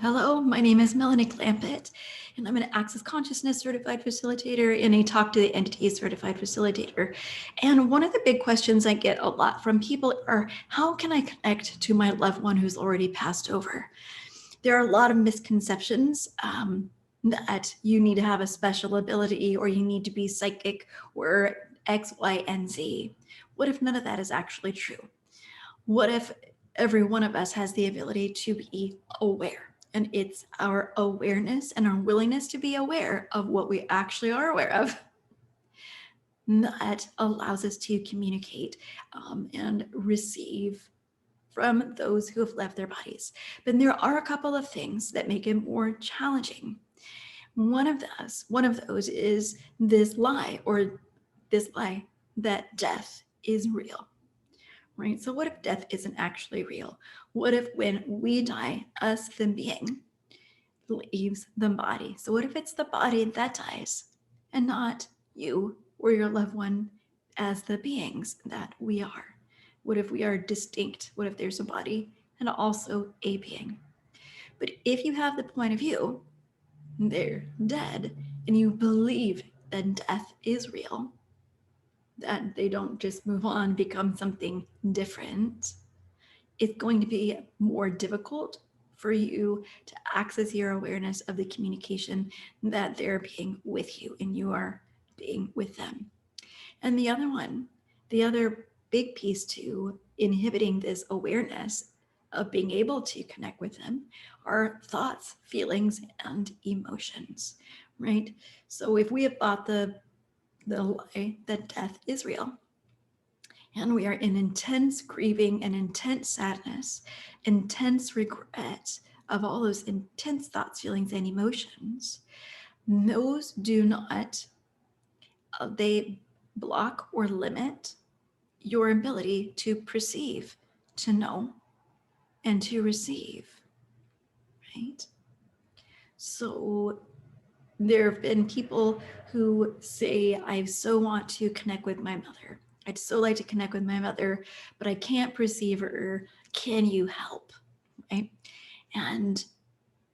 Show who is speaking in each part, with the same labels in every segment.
Speaker 1: Hello, my name is Melanie Clampit, and I'm an Access Consciousness Certified Facilitator and a Talk to the Entities Certified Facilitator. And one of the big questions I get a lot from people are, how can I connect to my loved one who's already passed over? There are a lot of misconceptions that you need to have a special ability or you need to be psychic or X, Y, and Z. What if none of that is actually true? What if every one of us has the ability to be aware? And it's our awareness and our willingness to be aware of what we actually are aware of that allows us to communicate and receive from those who have left their bodies. But there are a couple of things that make it more challenging. One of those is this lie that death is real. Right? So what if death isn't actually real? What if when we die, us, the being, leaves the body? So what if it's the body that dies and not you or your loved one as the beings that we are? What if we are distinct? What if there's a body and also a being? But if you have the point of view, they're dead, and you believe that death is real, that they don't just move on, become something different, it's going to be more difficult for you to access your awareness of the communication that they're being with you and you are being with them. And the other big piece to inhibiting this awareness of being able to connect with them are thoughts, feelings, and emotions, right? So if we have bought the lie that death is real, and we are in intense grieving and intense sadness, intense regret of all those intense thoughts, feelings, and emotions, those do not, they block or limit your ability to perceive, to know, and to receive, right? So there have been people who say, I so want to connect with my mother. I'd so like to connect with my mother, but I can't perceive her. Can you help? Right? And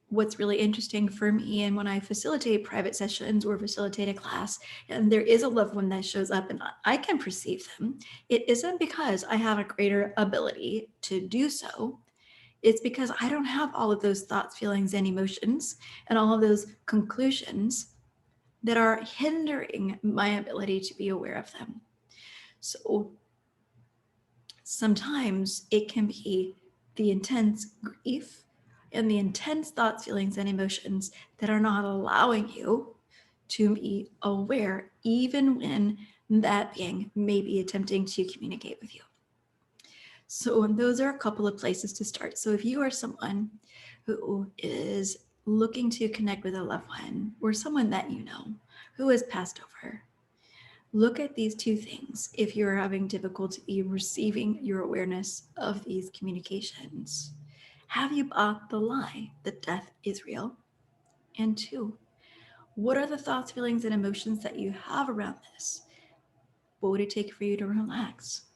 Speaker 1: what's really interesting for me, and when I facilitate private sessions or facilitate a class, and there is a loved one that shows up and I can perceive them, it isn't because I have a greater ability to do so. It's because I don't have all of those thoughts, feelings, and emotions, and all of those conclusions that are hindering my ability to be aware of them. So sometimes it can be the intense grief and the intense thoughts, feelings, and emotions that are not allowing you to be aware, even when that being may be attempting to communicate with you. So those are a couple of places to start. So if you are someone who is looking to connect with a loved one or someone that you know who has passed over, look at these two things if you're having difficulty receiving your awareness of these communications. Have you bought the lie that death is real? And two, what are the thoughts, feelings, and emotions that you have around this? What would it take for you to relax?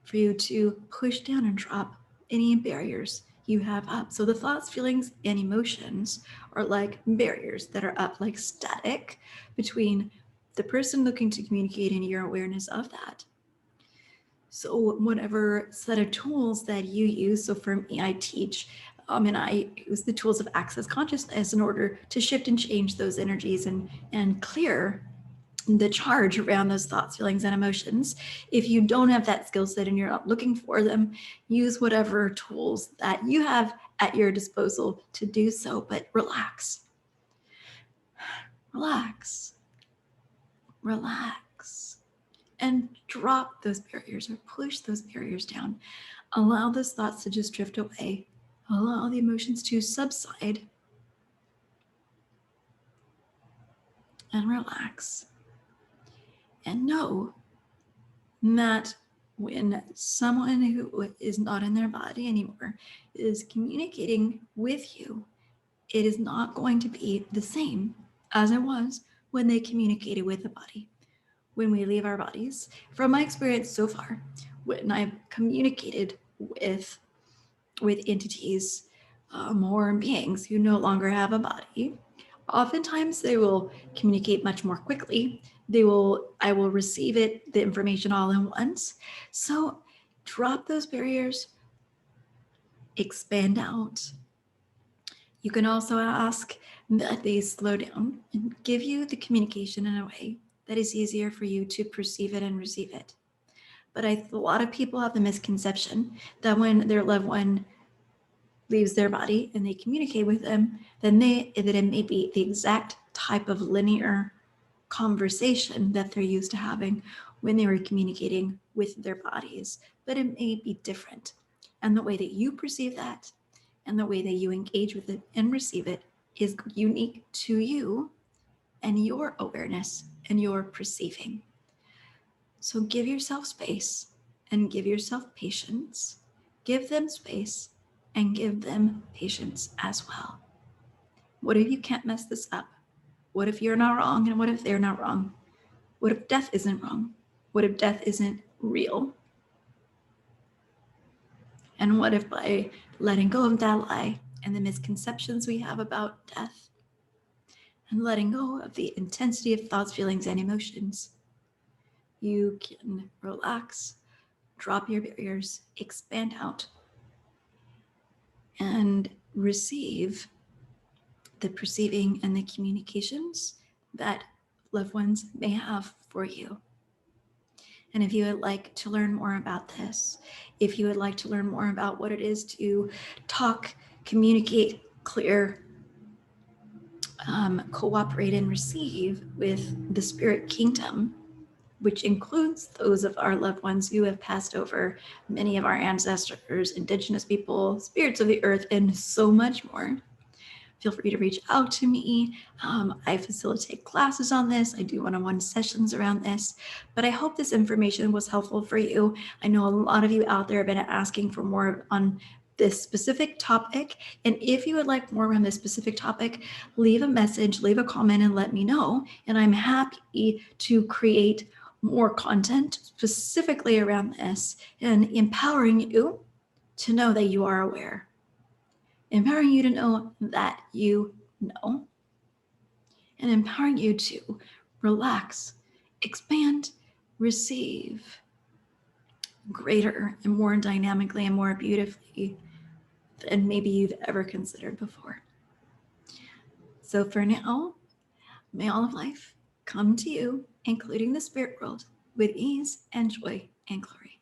Speaker 1: For you to push down and drop any barriers you have up? So the thoughts, feelings, and emotions are like barriers that are up, like static between the person looking to communicate and your awareness of that. So whatever set of tools that you use, so for me, I teach and I use the tools of access consciousness in order to shift and change those energies and clear the charge around those thoughts, feelings, and emotions. If you don't have that skill set and you're not looking for them, use whatever tools that you have at your disposal to do so, but relax. Relax. Relax. And drop those barriers or push those barriers down. Allow those thoughts to just drift away. Allow the emotions to subside. And relax. And know that when someone who is not in their body anymore is communicating with you, it is not going to be the same as it was when they communicated with the body. When we leave our bodies, from my experience so far, when I've communicated with entities more beings who no longer have a body. Oftentimes they will communicate much more quickly. I will receive the information all in once. So drop those barriers, expand out. You can also ask that they slow down and give you the communication in a way that is easier for you to perceive it and receive it. But a lot of people have the misconception that when their loved one leaves their body and they communicate with them, then that it may be the exact type of linear conversation that they're used to having when they were communicating with their bodies, but it may be different. And the way that you perceive that and the way that you engage with it and receive it is unique to you and your awareness and your perceiving. So give yourself space and give yourself patience. Give them space and give them patience as well. What if you can't mess this up? What if you're not wrong and what if they're not wrong? What if death isn't wrong? What if death isn't real? And what if by letting go of that lie and the misconceptions we have about death and letting go of the intensity of thoughts, feelings, and emotions, you can relax, drop your barriers, expand out, and receive the perceiving and the communications that loved ones may have for you. And if you would like to learn more about this, if you would like to learn more about what it is to talk, communicate, clear, cooperate, and receive with the spirit kingdom, which includes those of our loved ones who have passed over, many of our ancestors, indigenous people, spirits of the earth, and so much more, feel free to reach out to me. I facilitate classes on this. I do one-on-one sessions around this, but I hope this information was helpful for you. I know a lot of you out there have been asking for more on this specific topic. And if you would like more on this specific topic, leave a message, leave a comment, and let me know. And I'm happy to create more content specifically around this and empowering you to know that you are aware. Empowering you to know that you know, and empowering you to relax, expand, receive greater and more dynamically and more beautifully than maybe you've ever considered before. So for now, may all of life come to you, including the spirit world, with ease and joy and glory.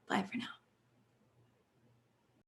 Speaker 1: Bye for now.